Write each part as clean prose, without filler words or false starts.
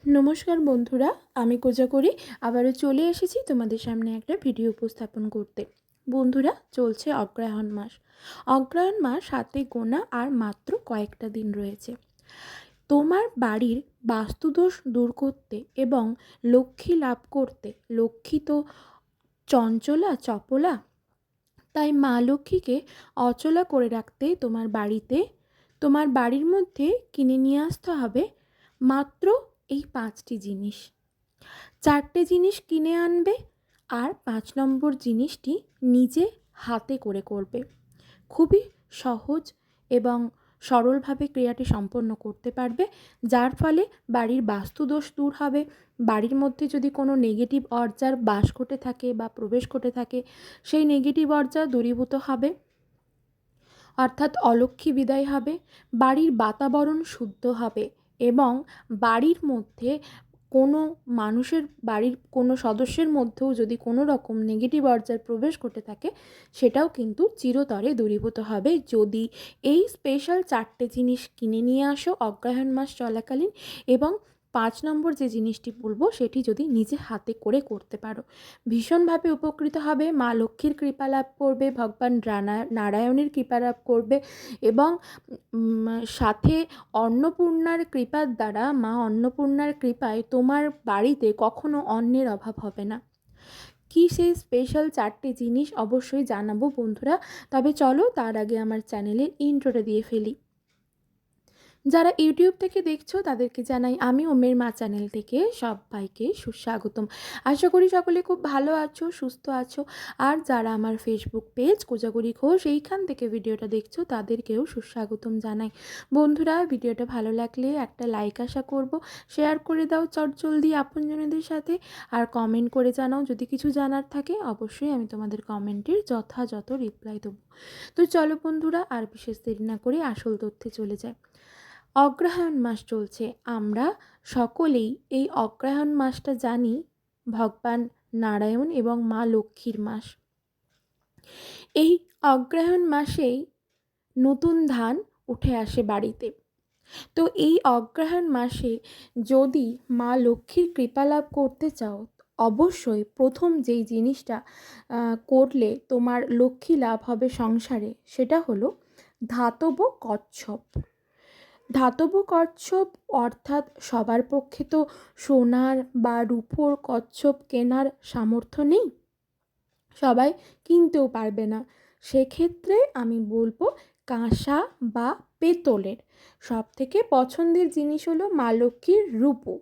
নমস্কার বন্ধুরা, আমি কোজাগরি আবারও চলে এসেছি তোমাদের সামনে একটা ভিডিও উপস্থাপন করতে। বন্ধুরা, চলছে অগ্রহায়ণ মাস। অগ্রহায়ণ মাস হাতে গোনা আর মাত্র কয়েকটা দিন রয়েছে। তোমার বাড়ির বাস্তুদোষ দূর করতে এবং লক্ষ্মী লাভ করতে, লক্ষ্মী তো চঞ্চলা চপলা, তাই মা লক্ষ্মীকে অচলা করে রাখতে তোমার বাড়ির মধ্যে কিনে নিয়ে আসতে হবে মাত্র এই 5টি জিনিস। 4টে জিনিস কিনে আনবে আর 5 নম্বর জিনিসটি নিজে হাতে করে করবে। খুবই সহজ এবং সরলভাবে ক্রিয়াটি সম্পন্ন করতে পারবে, যার ফলে বাড়ির বাস্তুদোষ দূর হবে। বাড়ির মধ্যে যদি কোনো নেগেটিভ অর্জার বাস ঘটে থাকে বা প্রবেশ ঘটে থাকে, সেই নেগেটিভ অর্জা দূরীভূত হবে, অর্থাৎ অলক্ষ্মী বিদায় হবে। বাড়ির বাতাবরণ শুদ্ধ হবে এবং বাড়ির মধ্যে বাড়ির কোনো সদস্যের মধ্যেও যদি কোনো রকম নেগেটিভ অর্জার প্রবেশ ঘটে থাকে, সেটাও কিন্তু চিরতরে দূরীভূত হবে যদি এই স্পেশাল 4টে জিনিস কিনে নিয়ে আসো অগ্রহায়ণ মাস চলাকালীন। এবং 5 নম্বর যে জিনিসটি বলবো সেটি যদি নিজে হাতে করে করতে পারো, ভীষণভাবে উপকৃত হবে। মা লক্ষ্মীর কৃপা লাভ করবে, ভগবান নারায়ণের কৃপা লাভ করবে এবং সাথে অন্নপূর্ণার কৃপার দ্বারা, মা অন্নপূর্ণার কৃপায় তোমার বাড়িতে কখনো অন্নের অভাব হবে না। কি সেই স্পেশাল 4টে জিনিস অবশ্যই জানাবো বন্ধুরা। তবে চলো তার আগে আমার চ্যানেলের ইন্ট্রোটা দিয়ে ফেলি। যারা ইউটিউব থেকে দেখছো তাদেরকে জানাই আমি ওমের মা চ্যানেল থেকে সবাইকে সুস্বাগতম। আশা করি সকলে খুব ভালো আছো, সুস্থ আছো। আর যারা আমার ফেসবুক পেজ কোজাগরি ঘোষ এইখান থেকে ভিডিওটা দেখছো তাদেরকেও সুস্বাগতম জানাই। বন্ধুরা, ভিডিওটা ভালো লাগলে একটা লাইক আশা করব, শেয়ার করে দাও চটজলদি আপনজনদের সাথে, আর কমেন্ট করে জানাও যদি কিছু জানার থাকে। অবশ্যই আমি তোমাদের কমেন্টের যথাযথ রিপ্লাই দেবো। তো চলো বন্ধুরা, আর বিশেষ দেরি না করে আসল তথ্যে চলে যায়। অগ্রহায়ণ মাস চলছে। আমরা সকলেই এই অগ্রহায়ণ মাসটা জানি ভগবান নারায়ণ এবং মা লক্ষ্মীর মাস। এই অগ্রহায়ণ মাসেই নতুন ধান উঠে আসে বাড়িতে। তো এই অগ্রহায়ণ মাসে যদি মা লক্ষ্মীর কৃপা লাভ করতে চাও, অবশ্যই প্রথম যেই জিনিসটা করলে তোমার লক্ষ্মী লাভ হবে সংসারে, সেটা হলো ধাতব কচ্ছপ। ধাতব কচ্ছপ অর্থাৎ সবার পক্ষে তো সোনার বা রূপোর কচ্ছপ কেনার সামর্থ্য নেই, সবাই কিনতেও পারবে না। সেক্ষেত্রে আমি বলবো কাঁসা বা পেতলের। সব থেকে পছন্দের জিনিস হলো মা লক্ষ্মীর রূপো,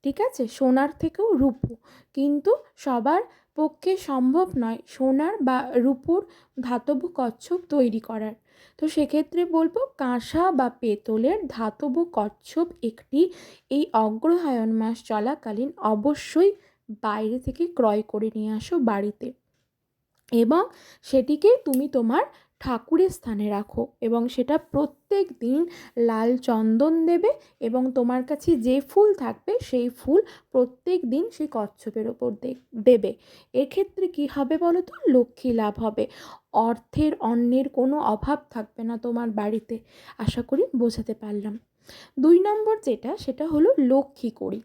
ঠিক আছে, সোনার থেকেও রূপো, কিন্তু সবার পক্ষে সম্ভব নয় সোনার বা রূপোর ধাতব কচ্ছপ তৈরি করার। তো সেক্ষেত্রে বলবো কাঁসা বা পেতলের ধাতব কচ্ছপ একটি এই অগ্রহায়ণ মাস চলাকালীন অবশ্যই বাইরে থেকে ক্রয় করে নিয়ে আসো বাড়িতে, এবং সেটিকে তুমি তোমার ঠাকুরের স্থানে রাখো এবং সেটা প্রত্যেক দিন লাল চন্দন দেবে এবং তোমার কাছে যে ফুল থাকবে সেই ফুল প্রত্যেক দিন সেই কচ্ছপের ওপর দেবে। এক্ষেত্রে কি হবে বলো তো? লক্ষ্মী লাভ হবে, অর্থের অন্নের কোনো অভাব থাকবে না তোমার বাড়িতে। আশা করি বোঝাতে পারলাম। 2 নম্বর যেটা, সেটা হলো লক্ষ্মী কড়ি।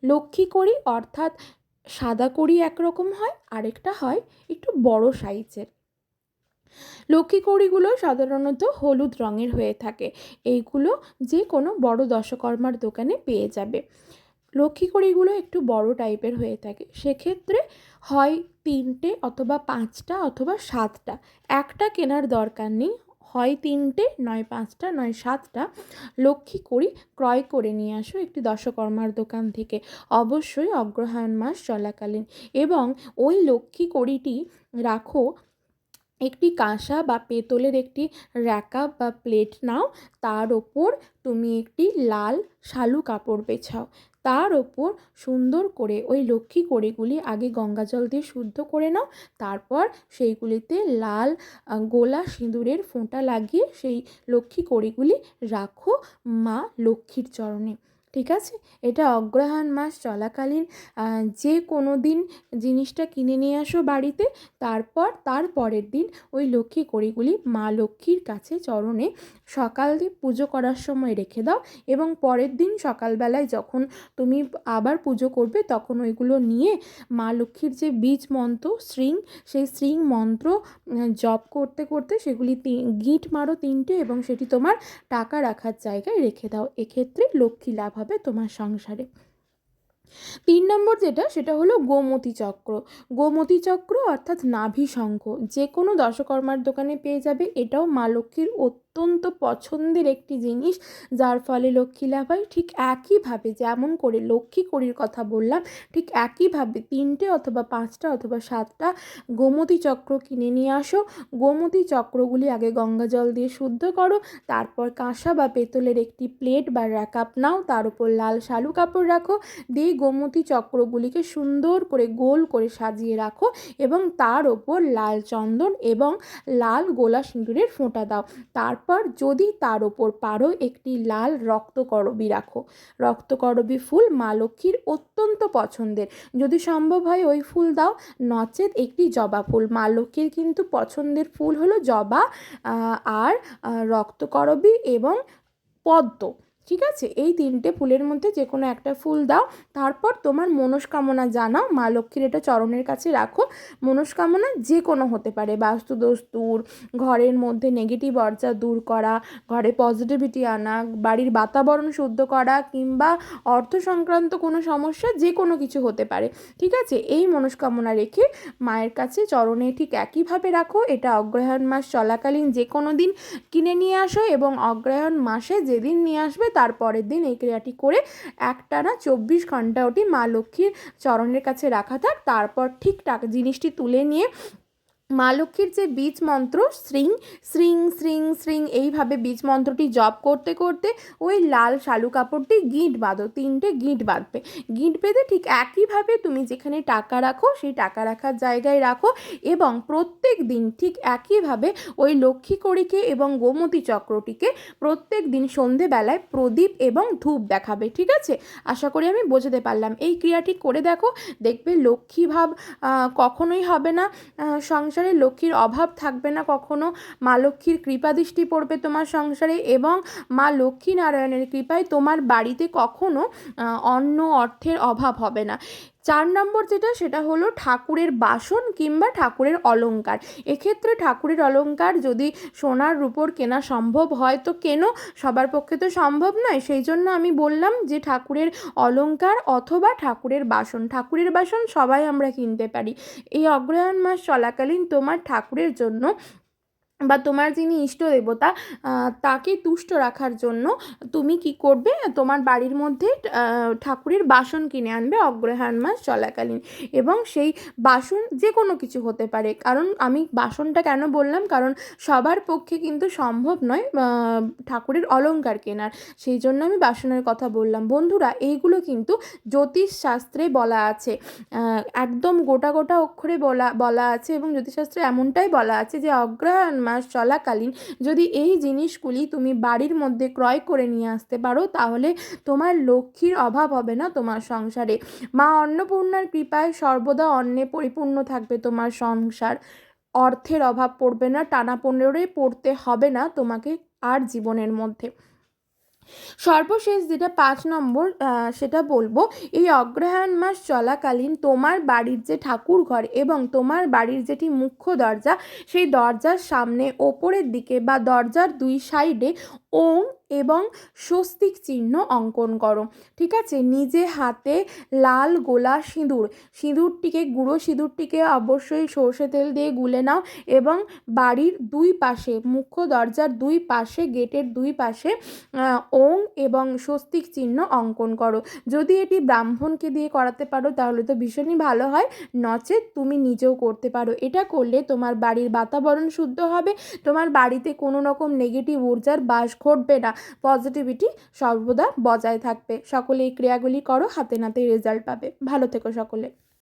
লক্ষ্মী কড়ি অর্থাৎ সাদা কড়ি একরকম হয়, আরেকটা হয় একটু বড় সাইজের। লক্ষ্মী কড়িগুলো সাধারণত হলুদ রঙের হয়ে থাকে। এইগুলো যে কোনো বড় দশকর্মার দোকানে পেয়ে যাবে। লক্ষ্মী কড়িগুলো একটু বড় টাইপের হয়ে থাকে। সেক্ষেত্রে হয় 3টে অথবা 5টা অথবা 7টা, একটা কেনার দরকার নেই, হয় 3টে নয় 5টা নয় 7টা লক্ষ্মী কড়ি ক্রয় করে নিয়ে আসো একটি দশকর্মার দোকান থেকে, অবশ্যই অগ্রহায়ণ মাস চলাকালীন। এবং ওই লক্ষ্মী কড়িটি রাখো একটি কাঁসা বা পেতলের একটি র্যাকা বা প্লেট নাও, তার ওপর তুমি একটি লাল শালু কাপড় বেছাও, তার ওপর সুন্দর করে ওই লক্ষ্মী কড়িগুলি আগে গঙ্গা জল দিয়ে শুদ্ধ করে নাও, তারপর সেইগুলিতে লাল গোলা সিঁদুরের ফোঁটা লাগিয়ে সেই লক্ষ্মী কড়িগুলি রাখো মা লক্ষ্মীর চরণে, ঠিক আছে? এটা অগ্রহায়ণ মাস চলাকালীন যে কোনো দিন জিনিসটা কিনে নিয়ে আসো বাড়িতে, তারপর তার পরের দিন ওই লক্ষ্মী কড়িগুলি মা লক্ষ্মীর কাছে চরণে সকালে পুজো করার সময় রেখে দাও, এবং পরের দিন সকালবেলায় যখন তুমি আবার পুজো করবে তখন ওইগুলো নিয়ে মা লক্ষ্মীর যে বীজ মন্ত্র সেই শ্রীং মন্ত্র জপ করতে করতে সেগুলি গিঁট মারো 3টে, এবং সেটি তোমার টাকা রাখার জায়গায় রেখে দাও। এক্ষেত্রে লক্ষ্মী লাভ হবে তোমার সংসারে। 3 নম্বর যেটা, সেটা হলো গোমতী চক্র। গোমতী চক্র অর্থাৎ নাভি শঙ্খ যে কোনো দশকর্মার দোকানে পেয়ে যাবে। এটাও মা লক্ষ্মীর অত্যন্ত পছন্দের একটি জিনিস, যার ফলে লক্ষ্মী লাভ হয়। ঠিক একইভাবে যেমন করে লক্ষ্মী কড়ির কথা বললাম, ঠিক একইভাবে 3টে অথবা 5টা অথবা 7টা গোমতী চক্র কিনে নিয়ে আসো। গোমতী চক্রগুলি আগে গঙ্গা জল দিয়ে শুদ্ধ করো, তারপর কাঁসা বা পেতলের একটি প্লেট বা র্যাকআপ নাও, তার উপর লাল শালু কাপড় রাখো, দিয়ে গোমতী চক্রগুলিকে সুন্দর করে গোল করে সাজিয়ে রাখো, এবং তার ওপর লাল চন্দন এবং লাল গোলা সিঁদুরের ফোঁটা দাও। তারপর যদি তার ওপর পারো একটি লাল রক্তকরবী রাখো। রক্তকরবী ফুল মা লক্ষ্মীর অত্যন্ত পছন্দের, যদি সম্ভব হয় ওই ফুল দাও, নচেত একটি জবা ফুল। মা লক্ষ্মীর কিন্তু পছন্দের ফুল হলো জবা আর রক্তকরবী এবং পদ্ম। ঠিক আছে, এই 3টে ফুলের মধ্যে যে কোনো একটা ফুল দাও। তারপর তোমার মনস্কামনা জানাও, মা লক্ষ্মীর এটা চরণের কাছে রাখো। মনস্কামনা যে কোনো হতে পারে, বাস্তুদোষ দূর, ঘরের মধ্যে নেগেটিভ অর্জা দূর করা, ঘরে পজিটিভিটি আনা, বাড়ির বাতাবরণ শুদ্ধ করা, কিংবা অর্থ সংক্রান্ত কোনো সমস্যা, যে কোনো কিছু হতে পারে। ঠিক আছে, এই মনস্কামনা রেখে মায়ের কাছে চরণে ঠিক একইভাবে রাখো। এটা অগ্রহায়ণ মাস চলাকালীন যে কোনো দিন কিনে নিয়ে আসো, এবং অগ্রহায়ণ মাসে যেদিন নিয়ে আসবে তার পরের দিন এই ক্রিয়াটি করে একটানা 24 ঘন্টা ওটি মা লক্ষ্মীর চরণের কাছে রাখা থাক। তারপর ঠিকঠাক জিনিসটি তুলে নিয়ে মা লক্ষ্মীর যে বীজ মন্ত্র শ্রিং শ্রিং শ্রিং শ্রিং এইভাবে বীজ মন্ত্রটি জপ করতে করতে ওই লাল শালু কাপড়টি গিঁট বাঁধো, 3টে গিঁট বাঁধবে। গিঁট বেঁধে ঠিক একইভাবে তুমি যেখানে টাকা রাখো সেই টাকা রাখার জায়গায় রাখো, এবং প্রত্যেক দিন ঠিক একইভাবে ওই লক্ষ্মী কড়িকে এবং গোমতী চক্রটিকে প্রত্যেক দিন সন্ধেবেলায় প্রদীপ এবং ধূপ দেখাবে। ঠিক আছে, আশা করি আমি বোঝাতে পারলাম। এই ক্রিয়াটি করে দেখো, দেখবে লক্ষ্মী ভাব কখনোই হবে না, সংসারে লক্ষ্মীর অভাব থাকবে না কখনো। মা লক্ষ্মীর কৃপাদৃষ্টি পড়বে তোমার সংসারে, এবং মা লক্ষ্মী নারায়ণের কৃপায় তোমার বাড়িতে কখনো অন্ন অর্থের অভাব হবে না। 4 নম্বর যেটা, সেটা হলো ঠাকুরের বাসন কিংবা ঠাকুরের অলংকার। এক্ষেত্রে ঠাকুরের অলংকার যদি সোনার রূপোর কেনা সম্ভব হয় তো কেন, সবার পক্ষে তো সম্ভব নয়। সেই জন্য আমি বললাম যে ঠাকুরের অলংকার অথবা ঠাকুরের বাসন। ঠাকুরের বাসন সবাই আমরা কিনতে পারি। এই অগ্রহায়ণ মাস চলাকালীন তোমার ঠাকুরের জন্য বা তোমার যিনি ইষ্ট দেবতা তাকে তুষ্ট রাখার জন্য তুমি কি করবে, তোমার বাড়ির মধ্যে ঠাকুরের বাসন কিনে আনবে অগ্রহায়ণ মাস চলাকালীন। এবং সেই বাসন যে কোনো কিছু হতে পারে, কারণ আমি বাসনটা কেন বললাম, কারণ সবার পক্ষে কিন্তু সম্ভব নয় ঠাকুরের অলংকার কেনার, সেই জন্য আমি বাসনের কথা বললাম। বন্ধুরা, এইগুলো কিন্তু জ্যোতিষ শাস্ত্রে বলা আছে, একদম গোটা গোটা অক্ষরে বলা আছে, এবং জ্যোতিষশাস্ত্রে এমনটাই বলা আছে যে অগ্রহায়ণ মাস চলাকালীন যদি এই জিনিসগুলি তুমি বাড়ির মধ্যে ক্রয় করে নিয়ে আসতে পারো, তাহলে তোমার লক্ষ্মীর অভাব হবে না তোমার সংসারে। মা অন্নপূর্ণার কৃপায় সর্বদা অন্নে পরিপূর্ণ থাকবে তোমার সংসার, অর্থের অভাব পড়বে না, টানাপোড়েনে পড়তে হবে না তোমাকে আর জীবনের মধ্যে। সর্বশেষ যেটা 5 নম্বর, সেটা বলবো, এই অগ্রহায়ণ মাস চলাকালীন তোমার বাড়ির যে ঠাকুর ঘর এবং তোমার বাড়ির যেটি মুখ্য দরজা, সেই দরজার সামনে ওপরের দিকে বা দরজার 2 সাইডে ওং এবং স্বস্তিক চিহ্ন অঙ্কন করো। ঠিক আছে, নিজে হাতে লাল গোলা সিঁদুরটিকে গুঁড়ো সিঁদুরটিকে অবশ্যই সর্ষে তেল দিয়ে গুলে নাও, এবং বাড়ির 2 পাশে, মুখ্য দরজার 2 পাশে, গেটের 2 পাশে ওং এবং স্বস্তিক চিহ্ন অঙ্কন করো। যদি এটি ব্রাহ্মণকে দিয়ে করাতে পারো তাহলে তো ভীষণই ভালো হয়, নচেত তুমি নিজেও করতে পারো। এটা করলে তোমার বাড়ির বাতাবরণ শুদ্ধ হবে, তোমার বাড়িতে কোনো রকম নেগেটিভ ঊর্জার বাস ঘটবে না, পজিটিভিটি সর্বদা বজায় থাকবে। সকলে এই ক্রিয়াগুলি করো, হাতে নাতে রেজাল্ট পাবে। ভালো থেকো সকলে।